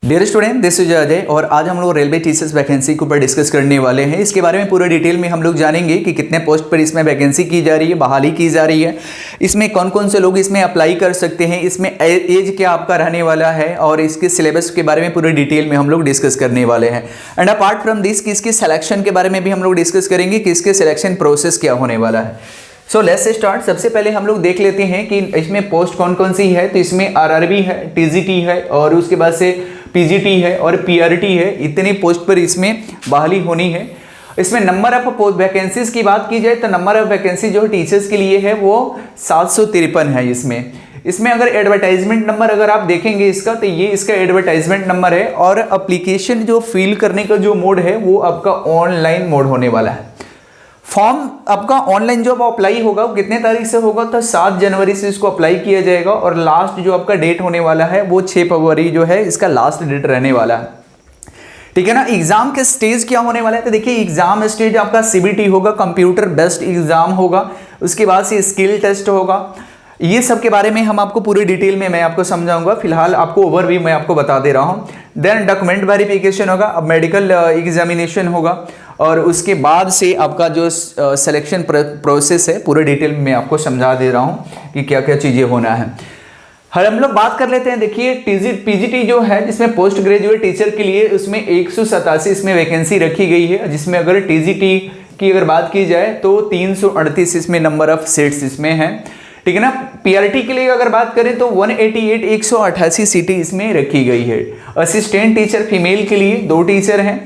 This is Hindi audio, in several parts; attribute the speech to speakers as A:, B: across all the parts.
A: Dear student, this is Ajay और आज हम लोग रेलवे टीचर्स वैकेंसी के ऊपर डिस्कस करने वाले हैं। इसके बारे में पूरा डिटेल में हम लोग जानेंगे कि कितने पोस्ट पर इसमें वैकेंसी की जा रही है, बहाली की जा रही है, इसमें कौन कौन से लोग इसमें अप्लाई कर सकते हैं, इसमें एज क्या आपका रहने वाला है और इसके सिलेबस के बारे में पूरे डिटेल में हम लोग डिस्कस करने वाले हैं। एंड अपार्ट फ्रॉम दिस कि इसके सिलेक्शन के बारे में भी हम लोग डिस्कस करेंगे कि इसके सिलेक्शन प्रोसेस क्या होने वाला है। So let's start. सबसे पहले हम लोग देख लेते हैं कि इसमें पोस्ट कौन कौन सी है। तो इसमें आरआरबी है, टीजीटी है और उसके बाद से पीजीटी है और पीआरटी है। इतने पोस्ट पर इसमें बहाली होनी है। इसमें नंबर ऑफ पोस्ट वैकेंसीज की बात की जाए तो नंबर ऑफ वैकेंसी जो टीचर्स के लिए है वो 753 है। इसमें अगर एडवर्टाइजमेंट नंबर अगर आप देखेंगे इसका तो ये इसका एडवर्टाइजमेंट नंबर है और एप्लीकेशन जो फिल करने का जो मोड है वो आपका ऑनलाइन मोड होने वाला है। फॉर्म आपका ऑनलाइन जो अप्लाई होगा वो कितने तारीख से होगा तो 7 जनवरी से इसको अप्लाई किया जाएगा और लास्ट जो आपका डेट होने वाला है वो 6 फरवरी जो है इसका लास्ट डेट रहने वाला है। ठीक है ना। एग्जाम के स्टेज क्या होने वाला है तो देखिए एग्जाम स्टेज आपका सीबीटी होगा, कंप्यूटर बेस्ड एग्जाम होगा, उसके बाद से स्किल टेस्ट होगा। ये सब के बारे में हम आपको पूरी डिटेल में मैं आपको समझाऊंगा। फिलहाल आपको ओवरव्यू मैं आपको बता दे रहा हूँ। देन डॉक्यूमेंट वेरिफिकेशन होगा, अब मेडिकल एग्जामिनेशन होगा और उसके बाद से आपका जो सिलेक्शन प्रोसेस है पूरे डिटेल में मैं आपको समझा दे रहा हूँ कि क्या क्या चीज़ें होना है। हम लोग बात कर लेते हैं। देखिए पीजीटी जो है जिसमें पोस्ट ग्रेजुएट टीचर के लिए उसमें 187 इसमें वैकेंसी रखी गई है, जिसमें अगर टीजीटी की अगर बात की जाए तो 338 इसमें नंबर ऑफ सीट्स इसमें है। ठीक है ना। पीआरटी के लिए अगर बात करें तो 188 सीटें इसमें रखी गई है। असिस्टेंट टीचर फीमेल के लिए 2 टीचर हैं,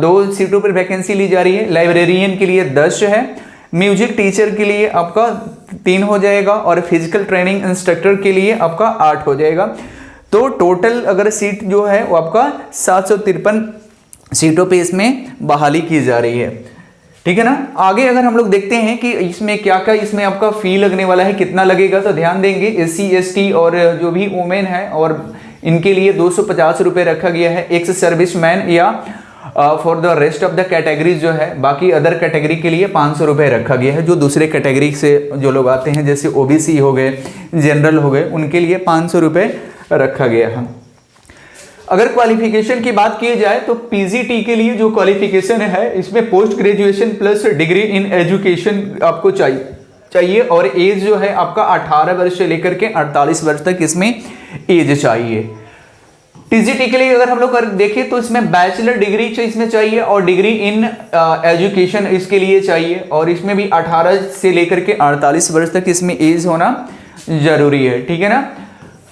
A: 2 सीटों पर वैकेंसी ली जा रही है। लाइब्रेरियन के लिए 10 है, म्यूजिक टीचर के लिए आपका 3 हो जाएगा और फिजिकल ट्रेनिंग इंस्ट्रक्टर के लिए आपका 8 हो जाएगा। तो टोटल अगर सीट जो है वो आपका 753 सीटों पे इसमें बहाली की जा रही है। ठीक है ना। आगे अगर हम लोग देखते हैं कि इसमें क्या क्या इसमें आपका फी लगने वाला है, कितना लगेगा, तो ध्यान देंगे एससी एसटी और जो भी वुमेन है और इनके लिए 250 रुपये रखा गया है। एक्स सर्विसमैन या for the rest of the categories जो है बाकी अदर कैटेगरी के लिए 500 रुपये रखा गया है। जो दूसरे कैटेगरी से जो लोग आते हैं जैसे ओबीसी हो गए, जनरल हो गए, उनके लिए 500 रुपये रखा गया है। अगर क्वालिफिकेशन की बात की जाए तो पीजीटी के लिए जो क्वालिफिकेशन है इसमें post graduation plus degree in education आपको चाहिए और एज जो है आपका 18 वर्ष से लेकर के 48 वर्ष तक इसमें एज चाहिए। टीजीटी के लिए अगर हम लोग देखें तो इसमें बैचलर डिग्री इसमें चाहिए और डिग्री इन एजुकेशन इसके लिए चाहिए और इसमें भी 18 से लेकर के 48 वर्ष तक इसमें एज होना जरूरी है। ठीक है ना।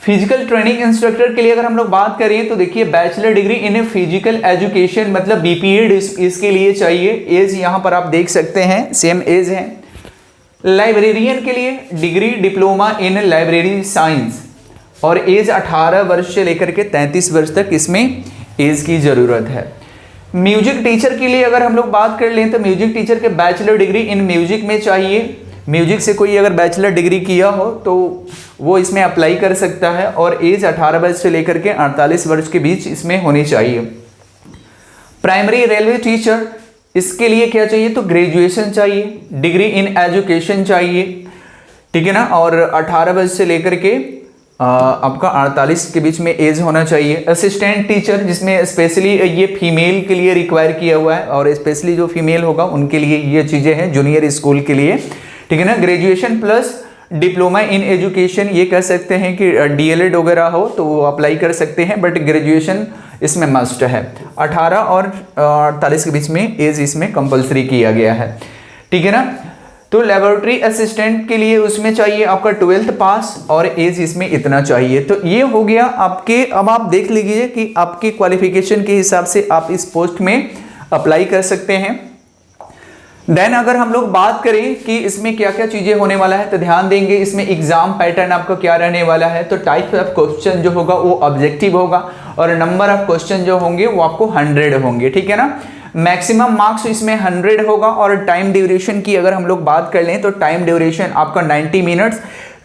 A: फिजिकल ट्रेनिंग इंस्ट्रक्टर के लिए अगर हम लोग बात करें तो देखिए bachelor degree in physical education मतलब बीपीएड इसके लिए चाहिए। एज यहाँ पर आप देख सकते हैं सेम एज है। लाइब्रेरियन के लिए degree diploma in library science और एज 18 वर्ष से लेकर के 33 वर्ष तक इसमें एज की ज़रूरत है। म्यूजिक टीचर के लिए अगर हम लोग बात कर लें तो म्यूजिक टीचर के बैचलर डिग्री इन म्यूजिक में चाहिए। म्यूजिक से कोई अगर बैचलर डिग्री किया हो तो वो इसमें अप्लाई कर सकता है और एज 18 वर्ष से लेकर के 48 वर्ष के बीच इसमें होनी चाहिए। प्राइमरी रेलवे टीचर इसके लिए क्या चाहिए तो ग्रेजुएशन चाहिए, डिग्री इन एजुकेशन चाहिए। ठीक है ना। और 18 वर्ष से लेकर के आपका 48 के बीच में एज होना चाहिए। असिस्टेंट टीचर जिसमें स्पेशली ये फीमेल के लिए रिक्वायर किया हुआ है और स्पेशली जो फीमेल होगा उनके लिए ये चीज़ें हैं जूनियर स्कूल के लिए। ठीक है ना। Graduation plus diploma in education ये कह सकते हैं कि डीएलएड वगैरह हो तो वो अप्लाई कर सकते हैं बट ग्रेजुएशन इसमें मस्ट है। 18 और 48 के बीच में एज इसमें कंपलसरी किया गया है। ठीक है ना। तो लेबोरेटरी असिस्टेंट के लिए उसमें चाहिए आपका 12th पास और एज इसमें इतना चाहिए। तो ये हो गया आपके। अब आप देख लीजिए कि आपके क्वालिफिकेशन के हिसाब से आप इस पोस्ट में अप्लाई कर सकते हैं। देन अगर हम लोग बात करें कि इसमें क्या क्या चीज़ें होने वाला है तो ध्यान देंगे इसमें एग्जाम पैटर्न आपका क्या रहने वाला है। तो टाइप ऑफ क्वेश्चन जो होगा वो ऑब्जेक्टिव होगा और नंबर ऑफ क्वेश्चन जो होंगे वो आपको 100 होंगे। ठीक है ना। मैक्सिमम मार्क्स इसमें 100 होगा और टाइम ड्यूरेशन की अगर हम लोग बात कर लें तो टाइम ड्यूरेशन आपका 90 minutes.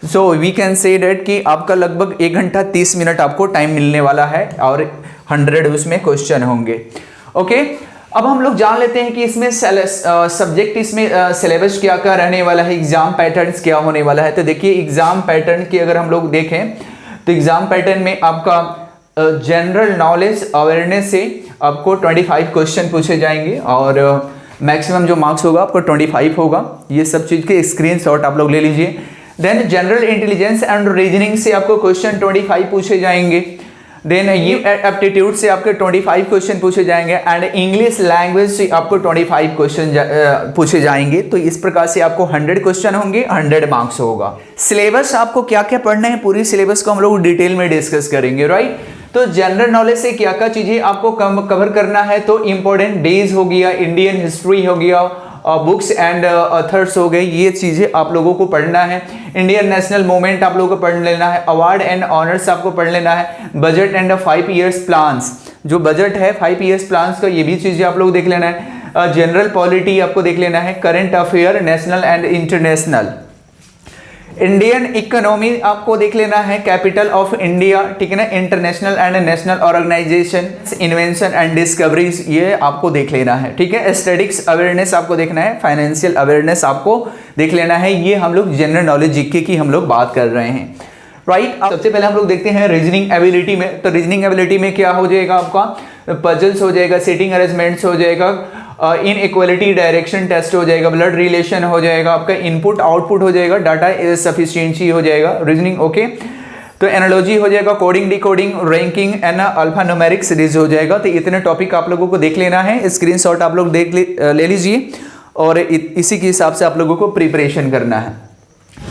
A: So we can say that कि आपका लगभग 1 घंटा 30 मिनट आपको टाइम मिलने वाला है और 100 उसमें क्वेश्चन होंगे। ओके। अब हम लोग जान लेते हैं कि इसमें सब्जेक्ट इसमें सिलेबस क्या क्या रहने वाला है, एग्जाम पैटर्न्स क्या होने वाला है। तो देखिए एग्जाम पैटर्न की अगर हम लोग देखें तो एग्जाम पैटर्न में आपका जनरल नॉलेज अवेयरनेस से आपको 25 क्वेश्चन पूछे जाएंगे और मैक्सिमम जो मार्क्स होगा आपको 25 होगा। ये सब चीज़ के स्क्रीनशॉट आप लोग ले लीजिए। Then general intelligence and reasoning से आपको क्वेश्चन 25 पूछे जाएंगे। देन ये एप्टीट्यूड से आपके 25 क्वेश्चन पूछे जाएंगे एंड इंग्लिश लैंग्वेज से आपको 25 क्वेश्चन पूछे जाएंगे। तो इस प्रकार से आपको 100 क्वेश्चन होंगे, 100 मार्क्स होगा। सिलेबस आपको क्या क्या पढ़ना है, पूरी सिलेबस को हम लोग डिटेल में डिस्कस करेंगे, राइट। तो जनरल नॉलेज से क्या क्या चीज़ें आपको कवर करना है, तो इंपॉर्टेंट डेज हो गया, इंडियन हिस्ट्री हो गया, बुक्स एंड ऑथर्स हो गए, ये चीज़ें आप लोगों को पढ़ना है। इंडियन नेशनल मूवमेंट आप लोगों को पढ़ लेना है। अवार्ड एंड ऑनर्स आपको पढ़ लेना है। बजट एंड 5 ईयर्स प्लान्स, जो बजट है 5 ईयर्स प्लान्स का, ये भी चीज़ें आप लोग देख लेना है। जनरल पॉलिटी आपको देख लेना है। Current affair national and international. Indian economy आपको देख लेना है। कैपिटल ऑफ इंडिया, ठीक है ना। International and national organisation, invention and discoveries, ये आपको देख लेना है, ठीक है। एस्थेटिक्स अवेयरनेस आपको देखना है। फाइनेंशियल अवेयरनेस आपको देख लेना है। ये हम लोग जनरल नॉलेज जीके की हम लोग बात कर रहे हैं, राइट। सबसे पहले हम लोग देखते हैं रीजनिंग एबिलिटी में। तो रीजनिंग एबिलिटी में क्या हो जाएगा आपका, पजल्स हो जाएगा, सीटिंग अरेंजमेंट्स हो जाएगा, इन इक्वलिटी डायरेक्शन टेस्ट हो जाएगा, ब्लड रिलेशन हो जाएगा, आपका इनपुट आउटपुट हो जाएगा, डाटा सफिशिएंसी हो जाएगा, रीजनिंग, ओके। तो एनालॉजी हो जाएगा, coding decoding, ranking and alpha numeric series हो जाएगा। तो इतने टॉपिक आप लोगों को देख लेना है। स्क्रीनशॉट आप लोग ले लीजिए और इसी के हिसाब से आप लोगों को प्रिपरेशन करना है।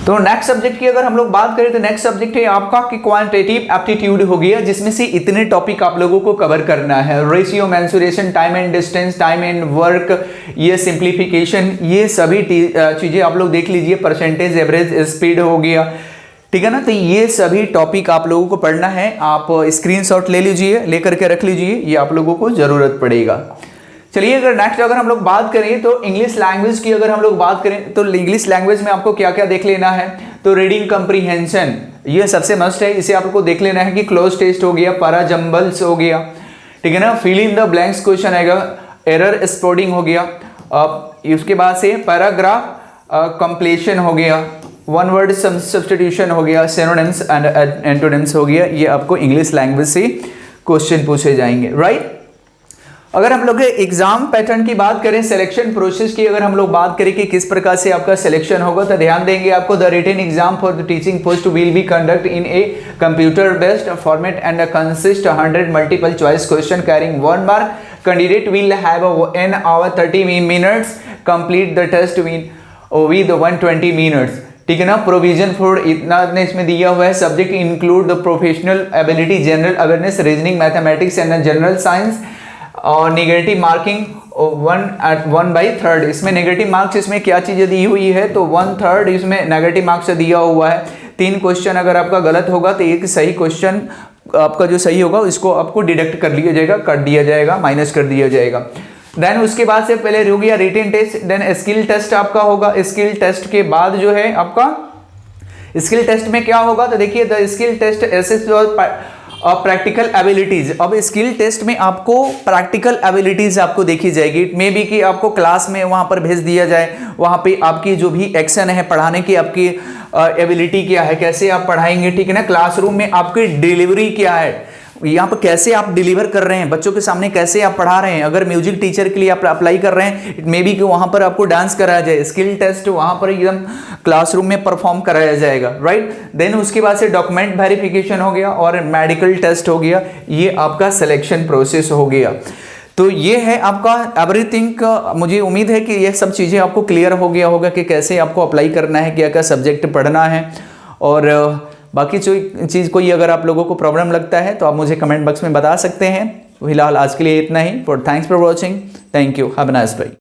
A: तो नेक्स्ट सब्जेक्ट की अगर हम लोग बात करें तो नेक्स्ट सब्जेक्ट है आपका कि क्वांटिटेटिव एप्टीट्यूड हो गया, जिसमें से इतने टॉपिक आप लोगों को कवर करना है। Ratio, mensuration, time and distance, time and work, ये सिंप्लीफिकेशन, ये सभी चीज़ें आप लोग देख लीजिए। परसेंटेज, एवरेज स्पीड हो गया, ठीक है ना। तो ये सभी टॉपिक आप लोगों को पढ़ना है। आप स्क्रीनशॉट ले लीजिए, लेकर के रख लीजिए, ये आप लोगों को ज़रूरत पड़ेगा। चलिए अगर नेक्स्ट अगर हम लोग बात करें तो इंग्लिश लैंग्वेज की अगर हम लोग बात करें तो इंग्लिश लैंग्वेज में आपको क्या क्या देख लेना है। तो रीडिंग कम्प्रीहेंशन, ये सबसे मस्ट है, इसे आपको देख लेना है कि क्लोज टेस्ट हो गया, पैरा जंबल्स हो गया, ठीक है ना। Fill in the blanks question आएगा, एरर स्पॉटिंग हो गया, उसके बाद से पैराग्राफ कंप्लीशन हो गया, वन वर्ड सब्स्टिट्यूशन हो गया, सिनोनिम्स एंड एंटोनिम्स हो गया। ये आपको इंग्लिश लैंग्वेज से क्वेश्चन पूछे जाएंगे, राइट। अगर हम लोग एग्जाम पैटर्न की बात करें, सिलेक्शन प्रोसेस की अगर हम लोग बात करें कि किस प्रकार से आपका सिलेक्शन होगा, तो ध्यान देंगे आपको the written exam for the teaching post will be conduct in a computer based format and consist 100 multiple choice question carrying 1 mark. Candidate will have an hour 30 minutes complete the test with 120 minutes. ठीक है ना. प्रोविजन फॉर इतना इसमें दिया हुआ है. Subject include the professional ability, general awareness, reasoning, mathematics and general science. और नेगेटिव मार्किंग 1/3. इसमें नेगेटिव मार्क्स इसमें क्या चीज़ें दी हुई है, तो 1/3 इसमें नेगेटिव मार्क्स दिया हुआ है. 3 क्वेश्चन अगर आपका गलत होगा तो एक सही क्वेश्चन आपका जो सही होगा इसको आपको डिडक्ट कर लिया जाएगा, काट दिया जाएगा, माइनस कर दिया जाएगा. देन उसके बाद से पहले हो गया written test, then skill test आपका होगा. स्किल टेस्ट के बाद जो है आपका स्किल टेस्ट में क्या होगा, तो देखिए the skill test assess practical abilities. अब स्किल टेस्ट में आपको प्रैक्टिकल एबिलिटीज आपको देखी जाएगी. इट मे बी कि आपको क्लास में वहां पर भेज दिया जाए, वहां पे आपकी जो भी एक्शन है पढ़ाने की, आपकी एबिलिटी क्या है, कैसे आप पढ़ाएंगे, ठीक है ना. क्लासरूम में आपकी डिलीवरी क्या है, यहाँ पर कैसे आप डिलीवर कर रहे हैं, बच्चों के सामने कैसे आप पढ़ा रहे हैं. अगर म्यूजिक टीचर के लिए आप अप्लाई कर रहे हैं, इट मे बी कि वहाँ पर आपको डांस कराया जाए. स्किल टेस्ट वहाँ पर एकदम क्लासरूम में परफॉर्म कराया जाएगा, राइट. देन उसके बाद से डॉक्यूमेंट वेरिफिकेशन हो गया और मेडिकल टेस्ट हो गया. ये आपका सिलेक्शन प्रोसेस हो गया. तो ये है आपका एवरीथिंग. मुझे उम्मीद है कि ये सब चीज़ें आपको क्लियर हो गया होगा कि कैसे आपको अप्लाई करना है, क्या क्या सब्जेक्ट पढ़ना है. और बाकी जो चीज़ कोई अगर आप लोगों को प्रॉब्लम लगता है तो आप मुझे कमेंट बॉक्स में बता सकते हैं. फिलहाल आज के लिए इतना ही. Thanks for watching. Thank you. Have a nice day.